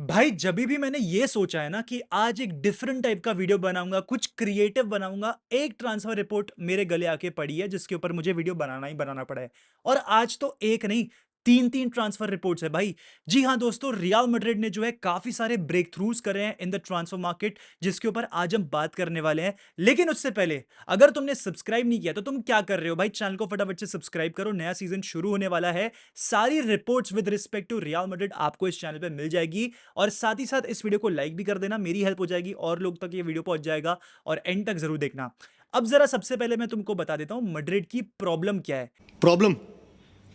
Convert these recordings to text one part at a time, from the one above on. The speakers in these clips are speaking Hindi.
भाई जभी भी मैंने ये सोचा है ना कि आज एक डिफरेंट टाइप का वीडियो बनाऊंगा, कुछ क्रिएटिव बनाऊंगा, एक ट्रांसफर रिपोर्ट मेरे गले आके पड़ी है जिसके ऊपर मुझे वीडियो बनाना ही बनाना पड़ा है। और आज तो एक नहीं, तीन तीन ट्रांसफर रिपोर्ट्स है भाई। जी हाँ दोस्तों, रियल मैड्रिड ने जो है काफी सारे ब्रेक थ्रूज करे हैं इन द ट्रांसफर मार्केट, जिसके ऊपर आज हम बात करने वाले हैं। लेकिन उससे पहले, अगर तुमने सब्सक्राइब नहीं किया तो तुम क्या कर रहे हो भाई? चैनल को फटाफट से सब्सक्राइब करो, नया सीजन शुरू होने वाला है। सारी reports with respect to Real Madrid आपको इस चैनल पे मिल जाएगी। और साथ ही साथ इस वीडियो को लाइक भी कर देना, मेरी हेल्प हो जाएगी और लोग तक ये वीडियो पहुंच जाएगा। और एंड तक जरूर देखना। अब जरा सबसे पहले मैं तुमको बता देता हूं मैड्रिड की प्रॉब्लम क्या है। प्रॉब्लम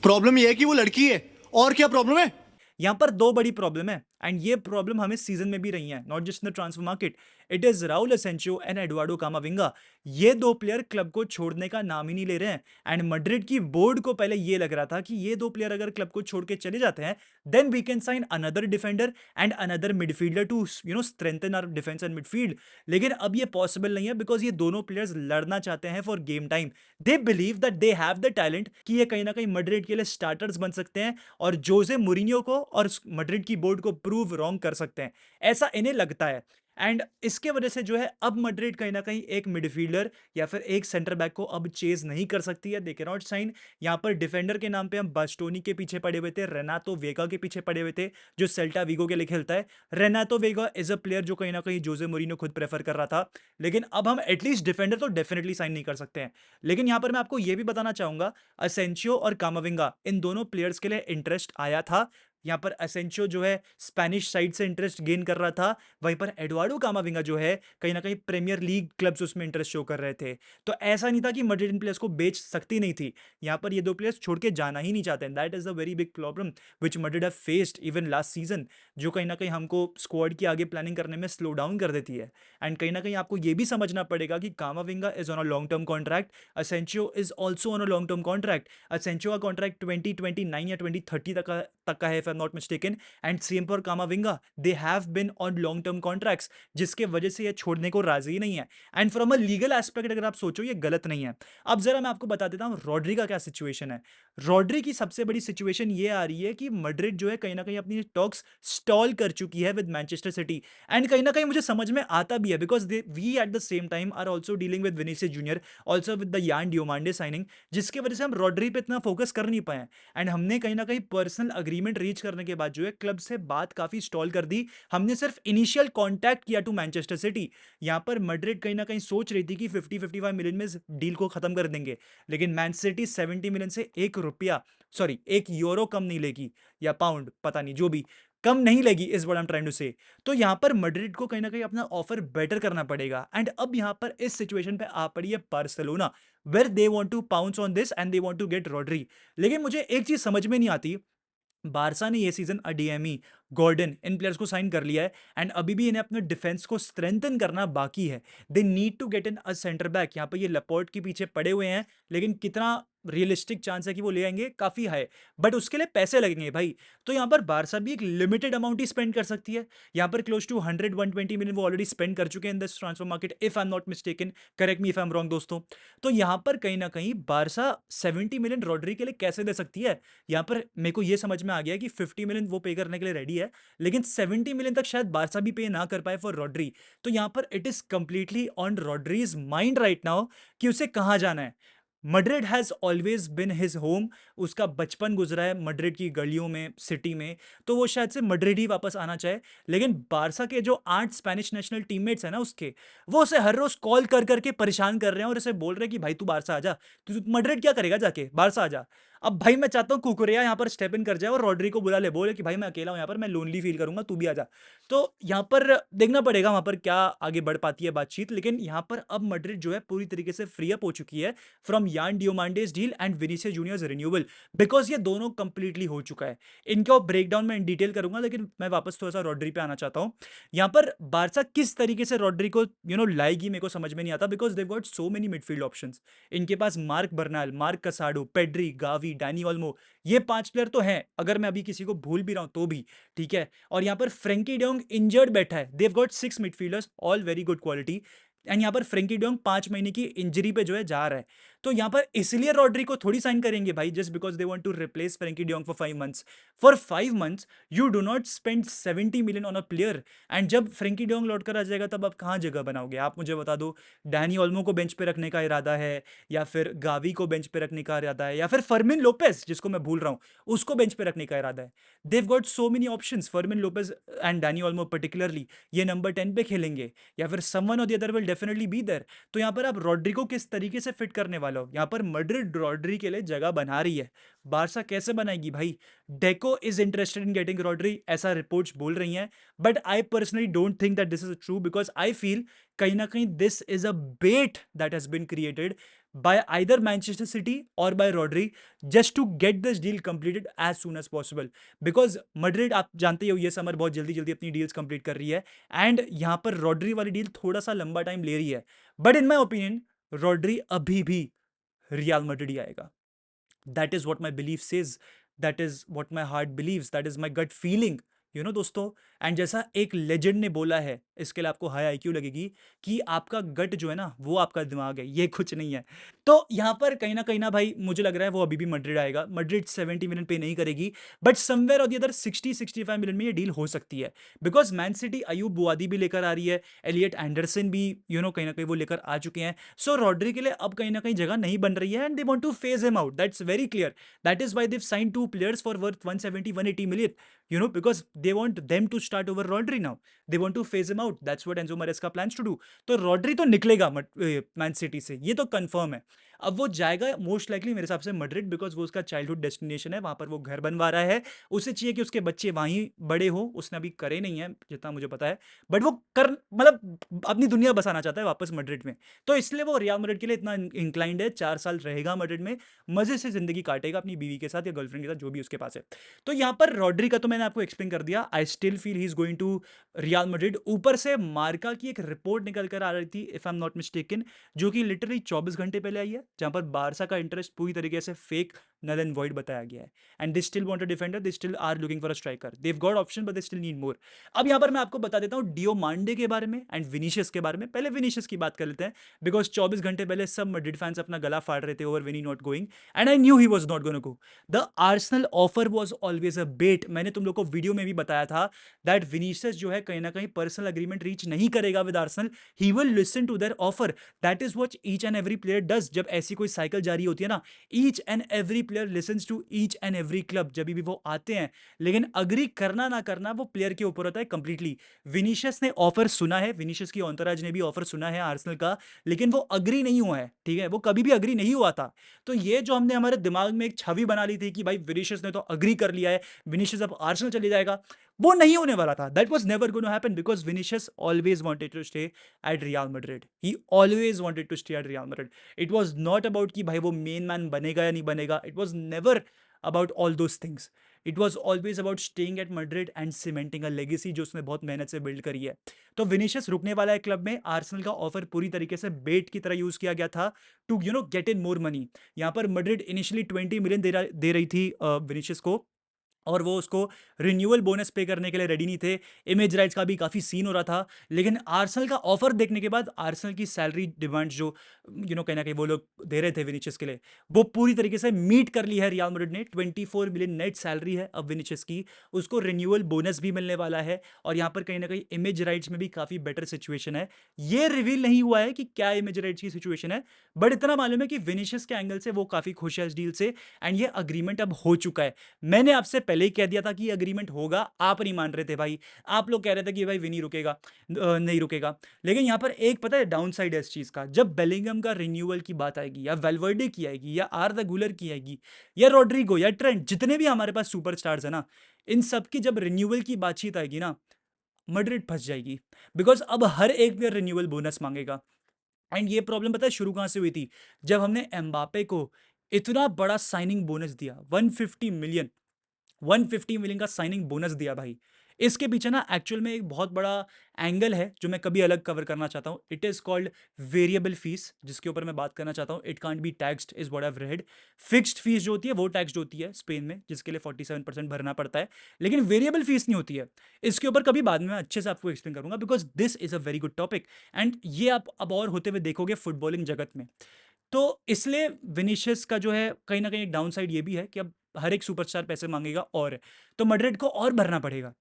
प्रॉब्लम यह है कि वो लड़की है। और क्या प्रॉब्लम है? यहां पर दो बड़ी प्रॉब्लम है, एंड ये प्रॉब्लम हमें सीजन में भी रही है, not just in the transfer market. It is Raul Asencio and Eduardo Camavinga. ये दो प्लेयर क्लब को छोड़ने का नाम ही नहीं ले रहे हैं। एंड मैड्रिड की बोर्ड को पहले ये लग रहा था कि ये दो प्लेयर अगर क्लब को छोड़ के चले जाते हैं, then we can sign another defender and another midfielder to strengthen our defence and midfield. लेकिन अब ये पॉसिबल नहीं है, बिकॉज ये दोनों प्लेयर्स लड़ना चाहते हैं for game time. They believe that they have the talent कि ये कहीं ना कहीं मैड्रिड के लिए स्टार्टर्स बन सकते हैं और जोसे मुरिनियो को और मैड्रिड की बोर्ड को प्रूव रॉन्ग कर सकते हैं, ऐसा इन्हें लगता है। एंड इसके वजह से जो है अब मैड्रिड कहीं ना कहीं एक मिडफील्डर या फिर एक सेंटर बैक को अब चेज नहीं कर सकती है। They can not sign. यहां पर डिफेंडर के नाम पे हम बास्टोनी के पीछे पड़े हुए थे, रेनातो वेगा के पीछे पड़े हुए थे, जो सेल्टा वीगो के लिए खेलता है। रेनातो वेगा इज अ प्लेयर जो कहीं ना कहीं जोसे मोरिनो खुद प्रेफर कर रहा था। लेकिन अब हम एटलीस्ट डिफेंडर तो डेफिनेटली साइन नहीं कर सकते हैं। लेकिन यहां पर मैं आपको यह भी बताना चाहूंगा, असेंशियो और कामाविंगा, इन दोनों प्लेयर्स के लिए इंटरेस्ट आया था। यहां पर असेंशियो जो है स्पेनिश साइड से इंटरेस्ट गेन कर रहा था, वहीं पर एडुआर्डो कामाविंगा जो है कहीं ना कहीं प्रीमियर लीग क्लब्स उसमें इंटरेस्ट शो कर रहे थे। तो ऐसा नहीं था कि मैड्रिड इन प्लेयर्स को बेच सकती नहीं थी। यहां पर ये दो प्लेयर्स छोड़ के जाना ही नहीं चाहते। That is a very big problem which Madrid have faced even last season, जो कहीं ना कहीं हमको स्क्वाड की आगे प्लानिंग करने में स्लो डाउन कर देती है। एंड कहीं ना कहीं आपको ये भी समझना पड़ेगा कि Camavinga is on a long term contract, Asencio is also on a long term contract. Asencio का कॉन्ट्रैक्ट 2029 या 2030 तक का है, if I am not mistaken. And same for Camavinga, they have been on long term contracts, जिसके वजह से ये छोड़ने को राजी ही नहीं है। And from a legal aspect अगर आप सोचो, ये गलत नहीं है। अब जरा मैं आपको बता देता हूं रॉड्री का क्या सिचुएशन है। रॉड्री की सबसे बड़ी सिचुएशन ये आ रही है कि मैड्रिड जो है कहीं ना कहीं अपनी टॉक्स स्टॉल कर चुकी है विद मैनचेस्टर सिटी। एंड कहीं ना कहीं मुझे समझ में आता भी है, because we at the same time are also dealing with Vinicius Junior, also with the Yan Diomande signing, जिसकी वजह से हम रॉड्री पे इतना फोकस कर नहीं पाए। एंड हमने कहीं ना कहीं पर्सनल अग्रीमेंट रीच करने के बाद जो है क्लब से बात काफी स्टॉल कर दी। हमने सिर्फ इनिशियल कांटेक्ट किया टू मैनचेस्टर सिटी। यहां पर मैड्रिड कहीं ना कहीं सोच रही थी कि 50-55 मिलियन में इस डील को खत्म कर देंगे। लेकिन मैन सिटी 70 मिलियन से 1 रुपया, सॉरी 1 यूरो कम नहीं लेगी, या पाउंड, पता नहीं, जो भी कम नहीं लेगी, इस what I am trying to say. तो यहां पर मैड्रिड को कहीं ना कहीं अपना ऑफर बेटर करना पड़ेगा। एंड अब यहां पर इस सिचुएशन पे आ पड़ी है Barcelona, where they want to pounce on this and they want to get Rodri. लेकिन मुझे एक चीज समझ में नहीं आती, बारसा ने ये सीजन अडीएमी, गॉर्डन, इन प्लेयर्स को साइन कर लिया है। एंड अभी भी इन्हें अपने डिफेंस को स्ट्रेंथन करना बाकी है। They need to get in a centre back. यहाँ पे ये लेपोर्ट के पीछे पड़े हुए हैं, लेकिन कितना रियलिस्टिक चांस है कि वो ले आएंगे? काफी हाई, बट उसके लिए पैसे लगेंगे भाई। तो यहाँ पर बारसा भी एक लिमिटेड अमाउंट ही स्पेंड कर सकती है। यहाँ पर क्लोज टू 100-120 मिलियन वो ऑलरेडी स्पेंड कर चुके हैं in this transfer market, if I am not mistaken. Correct me if I am wrong दोस्तों। तो यहाँ पर कहीं ना कहीं बारसा 70 मिलियन रॉड्री के लिए कैसे दे सकती है? यहाँ पर मेरे को यह समझ में आ गया कि 50 मिलियन वो पे करने के लिए रेडी है, लेकिन 70 मिलियन तक शायद बारसा भी पे ना कर पाए फॉर रॉड्री। तो यहां पर it is completely on Rodri's mind right now कि उसे कहां जाना है। Madrid has always been his home, उसका बचपन गुजरा है मैड्रिड की गलियों में, सिटी में, तो वो शायद से मैड्रिड ही वापस आना चाहे। लेकिन बारसा के जो 8 स्पेनिश नेशनल टीममेट्स हैं ना उसके, वो उसे हर रोज कॉल कर करके परेशान कर रहे हैं और उसे बोल रहे हैं कि भाई तू बारसा आ जा, तू मैड्रिड क्या करेगा जाके, बारसा आ जा। अब भाई मैं चाहता हूं कुकुरेया यहां पर स्टेप इन कर जाए और रॉड्री को बुला ले, बोले कि भाई मैं अकेला हूं यहां पर, मैं लोनली फील करूंगा, तू भी आ जा। तो यहां पर देखना पड़ेगा वहां पर क्या आगे बढ़ पाती है बातचीत। लेकिन यहां पर अब मैड्रिड जो है पूरी तरीके से फ्री अप हो चुकी है from Yan Diomande's deal and Vinicius Junior's renewal, because ये दोनों कंप्लीटली हो चुका है। इनका ब्रेकडाउन मैं इन डिटेल करूंगा, लेकिन मैं वापस थोड़ा सा रॉड्री पे आना चाहता हूं। यहां पर बारसा किस तरीके से रॉड्री को लाएगी मेरे को समझ में नहीं आता, because they've got so many midfield options. इनके पास Marc Bernal, Marc Casado, Pedri, Gavi, Dani Olmo, ये 5 प्लेयर तो हैं, अगर मैं अभी किसी को भूल भी रहा हूं तो भी ठीक है। और यहां पर फ्रेंकी डियोंग इंजर्ड बैठा है। They've got 6 midfielders, all very good quality. And यहां पर फ्रेंकी डियोंग 5 महीने की इंजरी पे जो है जा रहा है। तो यहाँ पर इसलिए रॉड्री को थोड़ी साइन करेंगे भाई, just because they want to replace Frenkie de Jong for 5 months. For 5 months you do not spend 70 million on a player. And जब फ्रेंकी डियोंग लौट कर आ जाएगा तब आप कहाँ जगह बनाओगे? आप मुझे बता दो, डैनी ओल्मो को बेंच पे रखने का इरादा है, या फिर गावी को बेंच पे रखने का इरादा है, या फिर फर्मिन लोपेस जिसको मैं भूल रहा हूँ उसको बेंच पे रखने का इरादा है? They've got so many options. Fermin Lopez and Dani Olmo particularly ये नंबर 10 पे खेलेंगे, या फिर someone or the other will definitely be there. तो यहाँ पर आप रॉड्री को किस तरीके से फिट करने वाले हो? यहाँ पर मैड्रिड रॉड्री के लिए जगह बना रही है, बारसा कैसे बनाएगी भाई? Deco is interested in getting Rodri, ऐसा रिपोर्ट्स बोल रही हैं, but I personally don't think that this is true, because I feel कहीं ना कहीं this is a bet that has been created by either Manchester City or by Rodri just to get this deal completed as soon as possible. Because Madrid आप जानते हो ये समर बहुत जल्दी जल्दी अपनी डील्स कंप्लीट कर रही है, एंड यहाँ पर रॉड्री वाली डील थोड़ा सा लंबा टाइम ले रही है, but in my opinion Rodri अभी भी रियल मैड्रिड ही आएगा। That is what my believe says, that is what my heart believes, that is my gut feeling, you know दोस्तों। एंड जैसा एक लेजेंड ने बोला है, इसके लिए आपको हाई आईक्यू लगेगी, कि आपका गट जो है ना वो आपका दिमाग है, ये कुछ नहीं है। तो यहाँ पर कहीं ना भाई मुझे लग रहा है वो अभी भी मैड्रिड आएगा। मैड्रिड 70 मिलियन पे नहीं करेगी, बट समवेयर और दी अदर 60-65 मिलियन में ये डील हो सकती है, बिकॉज मैन सिटी अयूब बुआदी भी लेकर आ रही है, एलियट एंडरसन भी कहीं ना कहीं वो लेकर आ चुके हैं। सो रॉड्री के लिए अब कहीं ना कहीं जगह नहीं बन रही है, and they want two phase him out, that's very clear. That is why they've signed 2 players for worth 170-180 million, because they want them to start over Rodri now. They want to phase him out. That's what Enzo Maresca plans to do. तो रॉड्री तो निकलेगा मैन सिटी से, ये तो कंफर्म है। अब वो जाएगा मोस्ट लाइकली मेरे हिसाब से मैड्रिड, बिकॉज वो उसका चाइल्डहुड डेस्टिनेशन है, वहां पर वो घर बनवा रहा है, उसे चाहिए कि उसके बच्चे वहीं बड़े हो। उसने अभी करे नहीं है जितना मुझे पता है, बट वो कर मतलब अपनी दुनिया बसाना चाहता है वापस मैड्रिड में। तो इसलिए वो रियल मैड्रिड के लिए इतना इंक्लाइंड है, 4 साल रहेगा मैड्रिड में, मजे से जिंदगी काटेगा अपनी बीवी के साथ या गर्लफ्रेंड के साथ, जो भी उसके पास है। तो यहाँ पर रॉड्री का तो मैंने आपको एक्सप्लेन कर दिया। I still feel he is going to Real Madrid. ऊपर से मार्का की एक रिपोर्ट निकल कर आ रही थी, if I am not mistaken, जो कि लिटरली 24 घंटे पहले आई है, जहां पर बारसा का इंटरेस्ट पूरी तरीके से फेक नल एंड वॉइड बताया गया है, and they still want a defender, they still are looking for a striker, they've got option but they still need more. अब यहाँ पर मैं आपको बता देता हूँ डियो मांडे के बारे में एंड विनीशियस के बारे में। पहले विनीशियस की बात कर लेते हैं, बिकॉज 24 घंटे पहले सब मैड्रिड फैंस अपना गला फाड़ रहे थे over Vini not going, and I knew he was not gonna go. The Arsenal offer was always a bet. मैंने तुम लोग को वीडियो में भी बताया था दैट विनीशियस जो है कहीं ना कहीं पर्सनल अग्रीमेंट रीच नहीं करेगा with Arsenal, he will listen to their offer. That is what each and every player does. जब ऐसी कोई साइकिल जारी होती है ना, each and every player listens to each and every club जब भी वो आते हैं, लेकिन अग्री करना ना करना वो प्लेयर के ऊपर होता है कंप्लीटली। विनीशियस ने ऑफर सुना है, विनीशियस की ऑन्टोराज ने भी ऑफर सुना है आर्सेनल का, लेकिन वो अग्री नहीं हुआ है, ठीक है, वो कभी भी अग्री नहीं हुआ था। तो ये जो हमने हमारे दिमाग में एक छवि बना ली थी कि भाई विनीशियस ने तो अग्री कर लिया है, विनीशियस अब आर्सेनल चले जाएगा, वो नहीं होने वाला था। That was never going to happen, because Vinicius always wanted to stay at Real Madrid. He always wanted to stay at Real Madrid. It was not about कि भाई वो मेन मैन बनेगा या नहीं बनेगा, it was never about all those things. It was always about staying at Madrid and cementing a legacy जो उसने बहुत मेहनत से बिल्ड करी है। तो विनीशियस रुकने वाला है क्लब में। आर्सेनल का ऑफर पूरी तरीके से बेट की तरह यूज किया गया था to get in more money. यहाँ पर मैड्रिड इनिशियली 20 मिलियन दे रही थी विनीशियस को, और वो उसको रिन्यूअल बोनस पे करने के लिए रेडी नहीं थे। इमेज राइट्स का भी काफ़ी सीन हो रहा था, लेकिन आर्सेनल का ऑफर देखने के बाद आर्सेनल की सैलरी डिमांड्स जो कहीं ना कहीं वो लोग दे रहे थे विनीशियस के लिए, वो पूरी तरीके से मीट कर ली है रियल मैड्रिड ने। 24 मिलियन नेट सैलरी है अब विनीशियस की, उसको रिन्यूअल बोनस भी मिलने वाला है, और यहाँ पर कहीं ना कहीं इमेज राइट्स में भी काफ़ी बेटर सिचुएशन है। ये रिवील नहीं हुआ है कि क्या इमेज राइट्स की सिचुएशन है, बट इतना मालूम है कि विनीशियस के एंगल से वो काफ़ी खुश है इस डील से, एंड ये अग्रीमेंट अब हो चुका है। मैंने आपसे पहले ही कह दिया था कि अग्रीमेंट होगा, आप नहीं मान रहे थे भाई। आप लोग कह रहे थे कि भाई विनी रुकेगा, नहीं रुकेगा। लेकिन यहां पर एक पता है डाउन साइड है इस चीज का, जब बेलिंगम का रिन्यूअल की बात आएगी, या वेलवर्डे की आएगी, या आर्दा गुलर की आएगी, या रॉड्रिगो, या ट्रेंट, जितने भी हमारे पास सुपरस्टार्स है ना, इन सब की जब रिन्यूअल की बातचीत आएगी ना, मैड्रिड फंस जाएगी। बिकॉज अब हर एक प्लेयर रिन्यूअल बोनस मांगेगा। एंड ये प्रॉब्लम पता है शुरू कहां से हुई थी? जब हमने एम्बापे को इतना बड़ा साइनिंग बोनस दिया, 150 मिलियन का साइनिंग बोनस दिया भाई। इसके पीछे ना एक्चुअल में एक बहुत बड़ा एंगल है जो मैं कभी अलग कवर करना चाहता हूँ। It is called variable fees, जिसके ऊपर मैं बात करना चाहता हूँ। It can't be taxed is what I have read. Fixed fees जो होती है वो टैक्स्ड होती है स्पेन में, जिसके लिए 47% भरना पड़ता है, लेकिन वेरिएबल फीस नहीं होती है। इसके ऊपर कभी बाद में मैं अच्छे से आपको एक्सप्लेन करूंगा, because this is a very good topic, and ये आप अब और होते हुए देखोगे फुटबॉलिंग जगत में। तो इसलिए विनीशियस का जो है कहीं न कहीं एक डाउनसाइड ये भी है कि अब हर एक सुपरस्टार पैसे माँगेगा और तो मैड्रिड को और भरना पड़ेगा।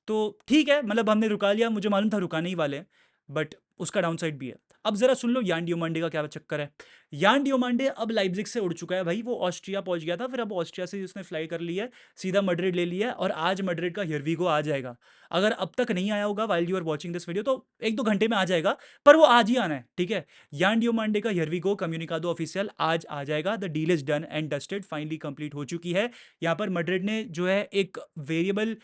तो ठीक है, मतलब हमने रुका लिया, मुझे मालूम था रुकाने ही वाले हैं, बट उसका डाउनसाइड भी है। अब ज़रा सुन लो यान डियोमांडे का क्या चक्कर है। यान डियोमांडे अब लाइप्ज़िग से उड़ चुका है भाई, वो ऑस्ट्रिया पहुँच गया था, फिर अब ऑस्ट्रिया से उसने फ्लाई कर ली है, सीधा मैड्रिड ले लिया है और आज मैड्रिड का हियर वी गो आ जाएगा। अगर अब तक नहीं आया होगा while you are watching this video तो 1-2 घंटे में आ जाएगा, पर वो आज ही आना है, ठीक है? यान डियोमांडे का हियर वी गो कम्युनिकादो ऑफिशियल आज आ जाएगा। The deal is done and dusted, finally complete हो चुकी है। यहाँ पर मैड्रिड ने जो है एक वेरिएबल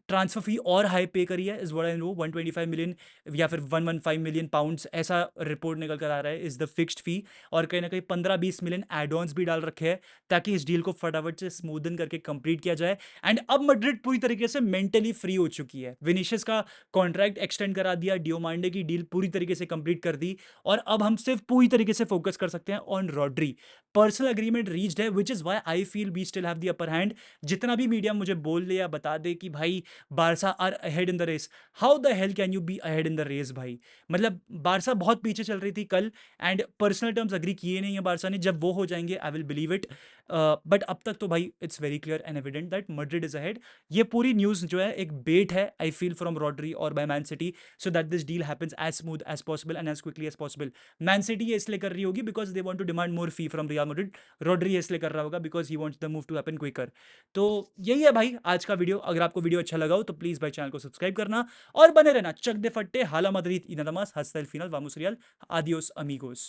ट्रांसफर फी और हाई पे करी है, is what I know, 125 million या फिर 115 मिलियन पाउंड्स, ऐसा रिपोर्ट निकल कर आ रहा है, इज द फिक्स्ड फी। और कहीं ना कहीं 15-20 मिलियन एड ऑन्स भी डाल रखे हैं ताकि इस डील को फटाफट से स्मूदन करके कंप्लीट किया जाए। एंड अब मैड्रिड पूरी तरीके से मेंटली फ्री हो चुकी है। विनीशियस का कॉन्ट्रैक्ट एक्सटेंड करा दिया, डियोमांडे की डील पूरी तरीके से कंप्लीट कर दी और अब हम सिर्फ पूरी तरीके से फोकस कर सकते हैं on Rodri. Personal agreement reached है, which is why I feel we still have the upper hand. जितना भी मीडिया मुझे बोल ले या बता दे कि भाई Barca are ahead in the race, how the hell can you be ahead in the race भाई? मतलब बारसा बहुत पीछे चल रही थी कल एंड पर्सनल टर्म्स अग्री किए नहीं है बारसा ने, जब वो हो जाएंगे I will believe it. But अब तक तो भाई it's very clear and evident that Madrid is ahead. ये पूरी न्यूज़ जो है एक बेट है आई फील फ्रॉम रॉड्री और by Man City, so that this deal happens as smooth as possible and as quickly as possible. Man City ये इसलिए कर रही होगी because they want to demand more fee from Real Madrid, Rodri ये इसलिए कर रहा होगा because he wants the move to happen quicker. तो यही है भाई आज का वीडियो। अगर आपको वीडियो अच्छा लगा हो तो प्लीज भाई चैनल को सब्सक्राइब करना और बने रहना। चक दे फट्टे हाला मदरीद इनदमास हस्ता el final vamos real, adios amigos।